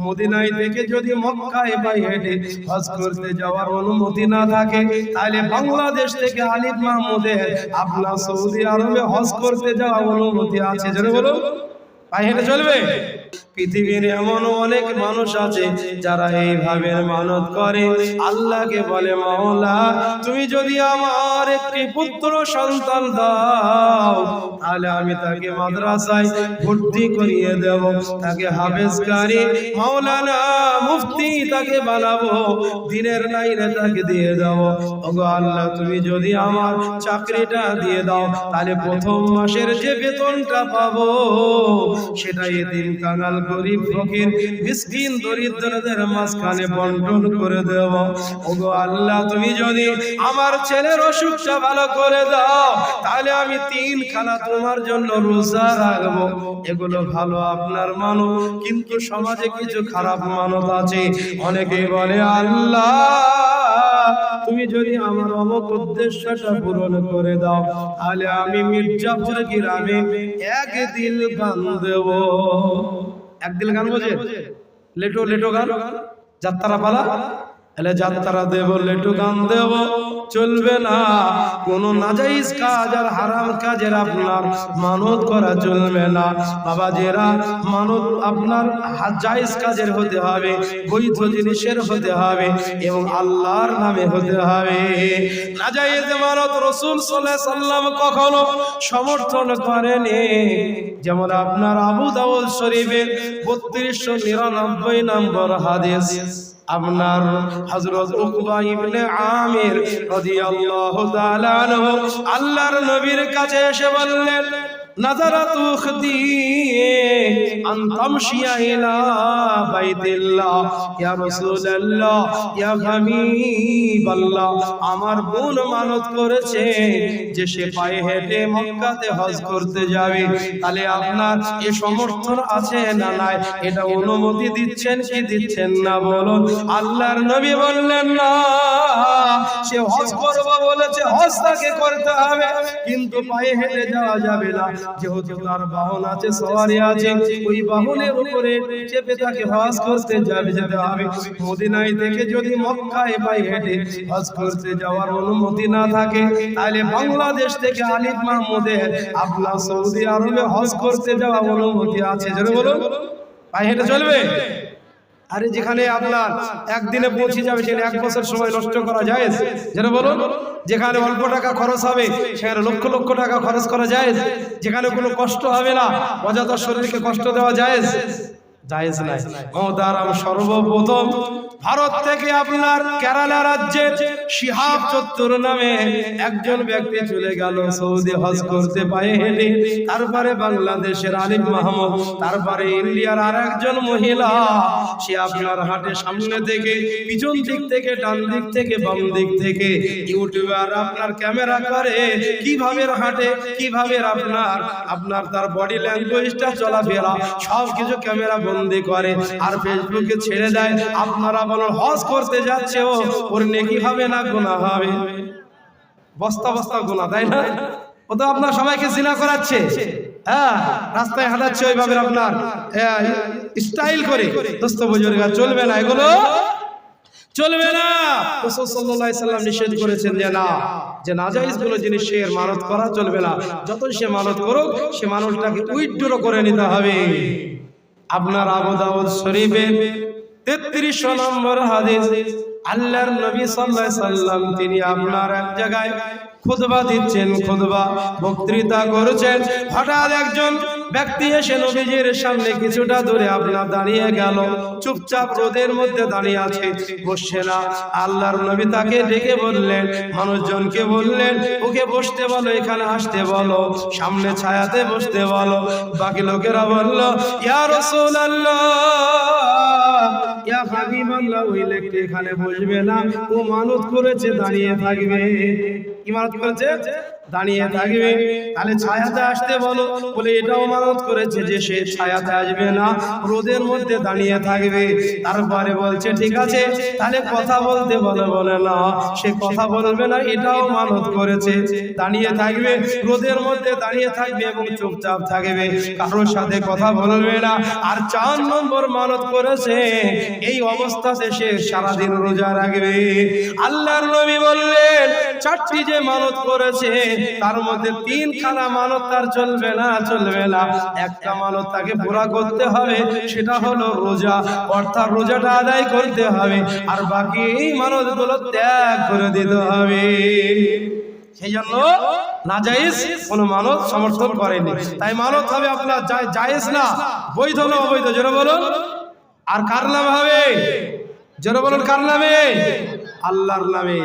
মদিনায় থেকে যদি মক্কায় পায়ে হেঁটে হজ করতে যাওয়ার অনুমতি না থাকে, তাহলে বাংলাদেশ থেকে আলিফ মাহমুদের আপনার সৌদি আরবে হজ করতে যাওয়ার অনুমতি আছে। জোরে বলো, পায়ে হেঁটে চলবে? পৃথিবীর এমন অনেক মানুষ আছে যারা এইভাবে মানত করে, আল্লাহকে বলে মাওলা তুমি যদি আমার একটি পুত্র সন্তান দাও, তাহলে আমি তাকে মাদ্রাসায় ভর্তি করিয়ে দেব, তাকে হাফেজকারী মাওলানা মুফতি তাকে বানাবো, দিনের লাইনে তাকে দিয়ে দেব। ওগো আল্লাহ তুমি যদি আমার চাকরিটা দিয়ে দাও, তাহলে প্রথম মাসের যে বেতনটা পাবো সেটা এতিম কাঙাল গরিব ফকির মিসকিন দরিদ্রদের মাঝখানে বন্টন করে দেব। ওগো আল্লাহ তুমি যদি আমার ছেলের অসুখটা ভালো করে দাও, তাহলে আমি 3 খানা তোমার জন্য রোজা রাখবো। এগুলো ভালো আপনার মানো, কিন্তু সমাজে কিছু খারাপ মানত আছে। অনেকেই বলে আল্লাহ তুমি যদি আমার অমুক উদ্দেশ্যটা পূরণ করে দাও, তাহলে আমি মির্জাপুর গ্রামে এক দিল গান দেব। এক দিল গান বোঝে? লেটো লেটো গান, যাত্রা পালা, এলে যাত্রা দেব, লেটু গান দেব, চলবে না। কোন নাজাইজ কাজ আর হারাম কাজের আপনার মানত করা চলবে না। বাবা যেরা মানত আপনার জায়েজ কাজের হতে হবে, বৈধ জিনিসের হতে হবে এবং আল্লাহর নামে হতে হবে। নাজাইজ মানত রাসূল সাল্লাল্লাহু আলাইহি সাল্লাম কখনো সমর্থন করেনি। যেমন আপনার আবু দাউদ শরীফের 3299 নম্বর হাদিস, আপনার হযরত উকবা ইবনে আমির রাদিয়াল্লাহু তাআলা আনহু আল্লাহর নবীর কাছে এসে বললেন নাযারাতু খুদি আন তামশিয়া ইলা বাইতিল্লাহ ইয়া রাসূলুল্লাহ ইয়া হাবিবাল্লাহ, আমার বোন মানত করেছে যে সে পায়ে হেঁটে মক্কাতে হজ করতে যাবে, তাহলে আপনার এ সমর্থন আছে না নাই? এটা অনুমতি দিচ্ছেন কি দিচ্ছেন না বলুন? আল্লাহর নবী বললেন না, সে হজ করবে বলেছে, হজ তাকে করতে হবে, কিন্তু পায়ে হেঁটে যাওয়া যাবে না। যেহেতু তার বাহন আছে, সওয়ারি আছে, ওই বাহনের উপরে চেপে তাকে হজ করতে যেতে হবে। মদিনায় থেকে যদি মক্কায় পায়ে হেঁটে হজ করতে যাওয়ার অনুমতি না থাকে, তাহলে বাংলাদেশ থেকে আলিফ মাহমুদের আপনার সৌদি আরবে হজ করতে যাওয়ার অনুমতি আছে। জোরে বলুন, পায়ে হেঁটে চলবে? আরে যেখানে আপনার একদিনে পৌঁছে যাবে সেখানে 1 বছর সময় নষ্ট করা যায়? যেটা বলুন, যেখানে অল্প টাকা খরচ হবে সেখানে লক্ষ লক্ষ টাকা খরচ করা যায়? যেখানে কোনো কষ্ট হবে না, অযথা শরীরকে কষ্ট দেওয়া যায়? জায়েজ নাই। মহতারাম, সর্বপ্রথম ভারত থেকে আপনার কেরালা রাজ্যের শিহাব চত্বর নামে একজন ব্যক্তি চলে গেল সৌদি হজ করতে পায়ে হেঁটে। তারপরে বাংলাদেশের আলিফ মাহমুদ, তারপরে ইন্ডিয়ার আর একজন মহিলা, সে আপনার হাটে সামনে থেকে, পিছন দিক থেকে, ডান দিক থেকে, বাম দিক থেকে ইউটিউবার আপনার ক্যামেরা করে কিভাবে হাঁটে, কিভাবে আপনার তার বডি ল্যাঙ্গুয়েজটা চলাফেরা সব কিছু ক্যামেরা বন্দি করে আর ফেসবুকে ছেড়ে দেয়। আপনারা বলেন হজ করতে যাচ্ছে, ওর নেকি হবে না গুনাহ হবে? বস্তা বস্তা গুনাহ, তাই না? ও তো আপনার সবাইকে জিনা করাচ্ছে, হ্যাঁ, রাস্তায় হাঁটাচ্ছে ওইভাবে আপনার স্টাইল করে। দোস্ত বুজুর্গ, চলবে না, এগুলো চলবে না। রাসূল সাল্লাল্লাহু আলাইহি সাল্লাম নিষেধ করেছেন যে না, যে নাজায়েজ গুলো জিনিসের মানত করা চলবে না। যতই সে মানত করুক, সে মানুষটাকে উইথড্র করে নিতে হবে। আপনার আবু দাউদ শরীফের 33 নম্বর হাদিস, আল্লাহর নবী সাল্লাল্লাহু আলাইহি সাল্লাম তিনি আপনার এক জায়গায় খুতবা দিচ্ছেন, খুতবা বক্তৃতা করছেন। হঠাৎ একজন ব্যক্তি এসে নবীজির সামনে কিছুটা দূরে আপনার দাঁড়িয়ে গেল, চুপচাপ রোদের মধ্যে দাঁড়িয়ে আছে, বসছে না। আল্লাহর নবী তাকে ডেকে বললেন, মানুষজনকে বললেন ওকে বসতে বলো, এখানে আসতে বলো, সামনে ছায়াতে বসতে বলো। বাকি লোকেরা বলল ইয়া রাসূলুল্লাহ, ইয়া হাবিবাল্লাহ, ওই লোকটি এখানে বসবে না, ও মানত করেছে দাঁড়িয়ে থাকবে। কি মানত করেছে? দাঁড়িয়ে থাকবে, তাহলে ছায়াতে আসতে বলো, বলে এটাও মানত করেছে যে সে ছায়াতে আসবে না, রোদের মধ্যে দাঁড়িয়ে থাকবে। তারপরে বলছে ঠিক আছে, তাহলে কথা বলতে বলে, বলে না সে কথা বলবে না, এটাও মানত করেছে, দাঁড়িয়ে থাকবে, রোদের মধ্যে দাঁড়িয়ে থাকবে এবং চুপচাপ থাকবে, কারোর সাথে কথা বলবে না। আর 4 নম্বর মানত করেছে এই অবস্থাতে সে সারাদিন রোজা রাখবে। আল্লাহর নবী বললেন 4টি যে মানত করেছে তার মধ্যে 3খানা মানত তার চলবে না, চলবে না। একটা মানত তাকে পুরা করতে হবে, সেটা হলো রোজা, অর্থাৎ রোজাটা আদায় করতে হবে, আর বাকি এই মানতগুলো ত্যাগ করে দিতে হবে। সেই জন্য নাজায়েজ কোন মানত সমর্থন করেনি। তাই মানত হবে আপনার জায়েজ না, বৈধ না অবৈধ, জোরে বলুন। আর কার নামে হবে? জোরে বলুন, কার নামে? আল্লাহর নামে।